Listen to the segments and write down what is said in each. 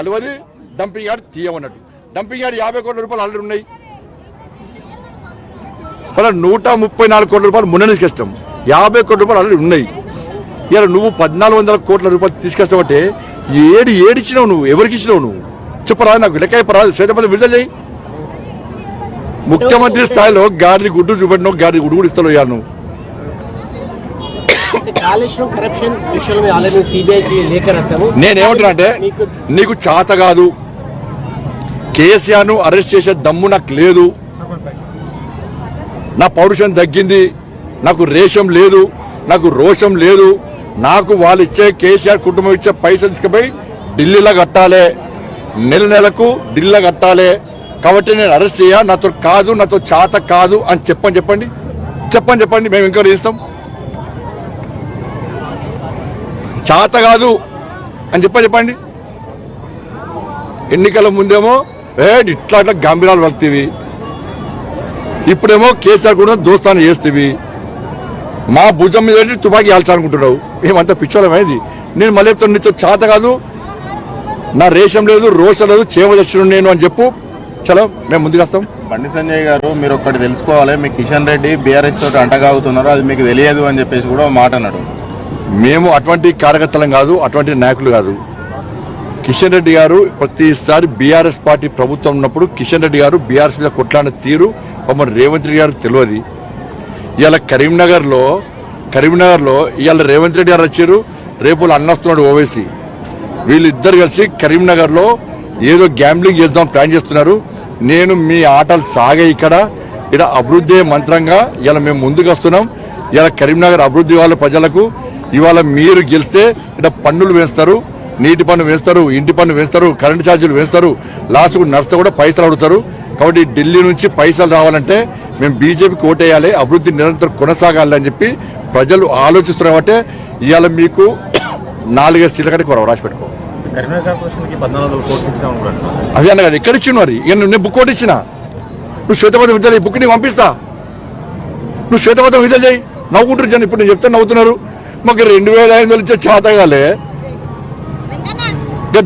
అలవది dumping yard తీయమన్నట్టు dumping yard 50 కోట్ల రూపాయలు already ఉన్నాయి. అలా 134 కోట్ల రూపాయలు మొన్న తీసుకొస్తాం. 50 కోట్ల రూపాయలు ఆల్రెడీ ఉన్నాయి. ఇలా నువ్వు 1400 కోట్ల రూపాయలు తీసుకొస్తావంటే ఏడిచ్చినావు నువ్వు, ఎవరికి ఇచ్చినావు నువ్వు చెప్పరాదు, నాకు లెక్కరాదు. శ్వేతపత్రం విడుదల చేయి. ముఖ్యమంత్రి స్థాయిలో గాడిది గుడ్డు చూపెట్టినావు, గాడిది గుడ్డు కూడా ఇస్తావు ఇవాళ నువ్వు. నేనేమంటున్నా అంటే నీకు చేత కాదు, కేసీఆర్ ను అరెస్ట్ చేసే దమ్ము నాకు లేదు, నా పౌరుషం తగ్గింది, నాకు రేషం లేదు, నాకు రోషం లేదు, నాకు వాళ్ళు ఇచ్చే కేసీఆర్ కుటుంబం ఇచ్చే పైసలు తీసుకుపోయి ఢిల్లీలో కట్టాలి, నెలకు ఢిల్లీలో కట్టాలి, కాబట్టి నేను అరెస్ట్ చేయ, నాతో కాదు, నాతో చేత కాదు అని చెప్పండి, మేము ఇంకా చేస్తాం. చేత కాదు అని చెప్పండి. ఎన్నికల ముందేమో ఇట్లా గంభీరాలు వలుతీవి, ఇప్పుడేమో కేసీఆర్ కూడా దోస్తాను చేస్తేవి, మా భుజం మీద తుపాకీ ఆల్చాలనుకుంటున్నావు. మేమంతా పిచ్చోళమేది. నేను మళ్ళీ చెప్తాను, నీతో చేత కాదు, నా రేషం లేదు, రోషం లేదు, చేవదర్శను నేను అని చెప్పు. చలో మేము ముందుకు వస్తాం. బండి సంజయ్ గారు, మీరు ఒక్కటి తెలుసుకోవాలి, మీ కిషన్ రెడ్డి బీఆర్ఎస్ తోటి అంటగాగుతున్నారు, అది మీకు తెలియదు అని చెప్పేసి కూడా మాట అన్నాడు. మేము అటువంటి కార్యకర్తలం కాదు, అటువంటి నాయకులు కాదు. కిషన్ రెడ్డి గారు ప్రతిసారి బీఆర్ఎస్ పార్టీ ప్రభుత్వం ఉన్నప్పుడు కిషన్ రెడ్డి గారు బీఆర్ఎస్ మీద కొట్లాడిన తీరు మమ్మల్ని రేవంత్ రెడ్డి గారు తెలియదు. ఇవాళ కరీంనగర్ లో ఇవాళ రేవంత్ రెడ్డి గారు వచ్చారు, రేపు అన్నొస్తున్నాడు ఓవైసీ. వీళ్ళిద్దరు కలిసి కరీంనగర్ లో ఏదో గ్యాంబ్లింగ్ చేద్దాం ప్లాన్ చేస్తున్నారు. నేను మీ ఆటలు సాగే ఇక్కడ అభివృద్ధి మంత్రంగా ఇలా మేము ముందుకు వస్తున్నాం. ఇలా కరీంనగర్ అభివృద్ధి వాళ్ళ ప్రజలకు ఇవాళ మీరు గెలిస్తే ఇక్కడ పన్నులు వేస్తారు, నీటి పన్ను వేస్తారు, ఇంటి పన్ను వేస్తారు, కరెంటు ఛార్జీలు వేస్తారు, లాస్ట్కు నర్స్ కూడా పైసలు అడుగుతారు. కాబట్టి ఢిల్లీ నుంచి పైసలు రావాలంటే మేము బీజేపీకి ఓటేయాలి, అభివృద్ధి నిరంతరం కొనసాగాలి అని చెప్పి ప్రజలు ఆలోచిస్తున్నామంటే ఇవాళ మీకు 4-5 సీట్ల కంటే కొరవ రాసి పెట్టుకో. అదే అన్న కదా, ఎక్కడ ఇచ్చిన మరి ఇక నేను బుక్ ఒకటి ఇచ్చిన, నువ్వు శ్వేతపత్రం విడుదల బుక్ నీకు పంపిస్తా, నువ్వు శ్వేతపత్రం విడుదల చేయి. నవ్వుకుంటారు జనం, ఇప్పుడు నేను చెప్తే నవ్వుతున్నారు. మాకు 2500 ఇచ్చే చేతగాలే,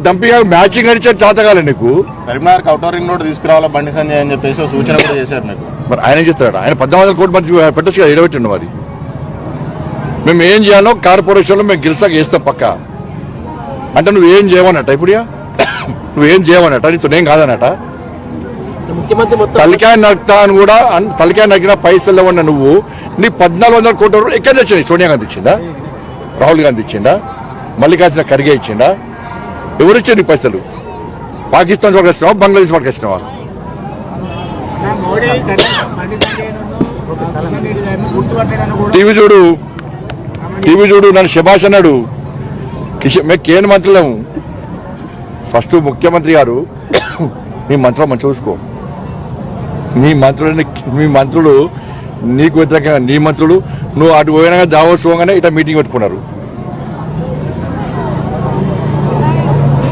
డంపింగ్ మ్యాచింగ్ అడిచే చేతగాలే నీకు. Karimnagar outer ring road తీసుకురావాలా Bandi Sanjay అని చెప్పేసి సూచన కూడా చేశారు నీకు. మరి ఆయన చేస్తాడు, ఆయన 1400 కోట్ల మంది పెట్టచ్చు కదా, ఎడబెట్టండి. మరి మేము ఏం చేయాలో కార్పొరేషన్లో మేము గెలిచాక వేస్తాం పక్క. అంటే నువ్వేం చేయమన్నట, ఇప్పుడు నువ్వేం చేయమన్నట, నీతో నేను కాదన్నట. తలకాయ నడుతా అని కూడా, తలకాయ నగ్గిన పైసలు ఇవ్వన్న నువ్వు. నీ 1400 కోట్ల రూపాయలు ఎక్కడ తెచ్చింది? సోనియా గాంధీ ఇచ్చిందా, రాహుల్ గాంధీ ఇచ్చిందా, మల్లికార్జున ఖర్గే ఇచ్చిందా? ఎవరు ఇచ్చారు నీ పైసలు? పాకిస్తాన్ వాడికి వచ్చినావా, బంగ్లాదేశ్ వాడికి వచ్చినావా? టీవీ చూడు నన్ను శభాష్ అన్నాడు. మేము కేంద్ర మంత్రులేము. ఫస్ట్ ముఖ్యమంత్రి గారు మీ మంత్రులు మంచి చూసుకో. మీ మంత్రులు నీకు వ్యతిరేకంగా నీ మంత్రులు, నువ్వు అటు పోయినా దావోస్ పోగానే ఇట్లా మీటింగ్ పెట్టుకున్నారు.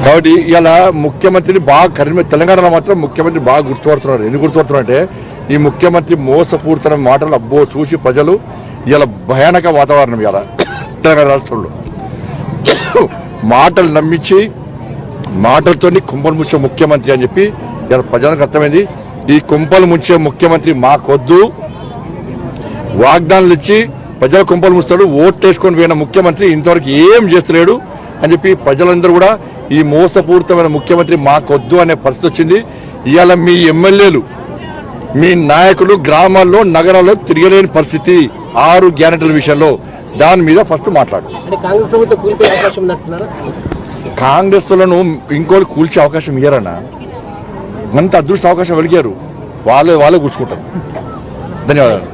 కాబట్టి ఇలా ముఖ్యమంత్రిని బాగా తెలంగాణలో మాత్రం ముఖ్యమంత్రి బాగా గుర్తుపడుతున్నారు. ఎందుకు గుర్తుపడుతున్నారు అంటే ఈ ముఖ్యమంత్రి మోసపూరితమైన మాటలు అబ్బో చూసి ప్రజలు ఇలా భయానక వాతావరణం ఇలా తెలంగాణ రాష్ట్రంలో మాటలు నమ్మించి మాటలతో కుంపలు ముంచే ముఖ్యమంత్రి అని చెప్పి ఇలా ప్రజలకు అర్థమైంది. ఈ కుంపలు ముంచే ముఖ్యమంత్రి మాకొద్దు, వాగ్దానాలు ఇచ్చి ప్రజల కుంపలు ముంచుతాడు, ఓట్లేసుకొని పోయిన ముఖ్యమంత్రి ఇంతవరకు ఏం చేస్తలేడు అని చెప్పి ప్రజలందరూ కూడా ఈ మోసపూరితమైన ముఖ్యమంత్రి మాకొద్దు అనే పరిస్థితి వచ్చింది. ఇవాళ మీ ఎమ్మెల్యేలు, మీ నాయకులు గ్రామాల్లో నగరాల్లో తిరగలేని పరిస్థితి 6 గ్యారెంటీల విషయంలో. దాని మీద ఫస్ట్ మాట్లాడు. కాంగ్రెస్ లను ఇంకోళ్ళు కూల్చే అవకాశం ఇయ్యారన్నా, అంత అదృష్ట అవకాశం వెలిగారు, వాళ్ళే కూర్చుకుంటారు. ధన్యవాదాలు.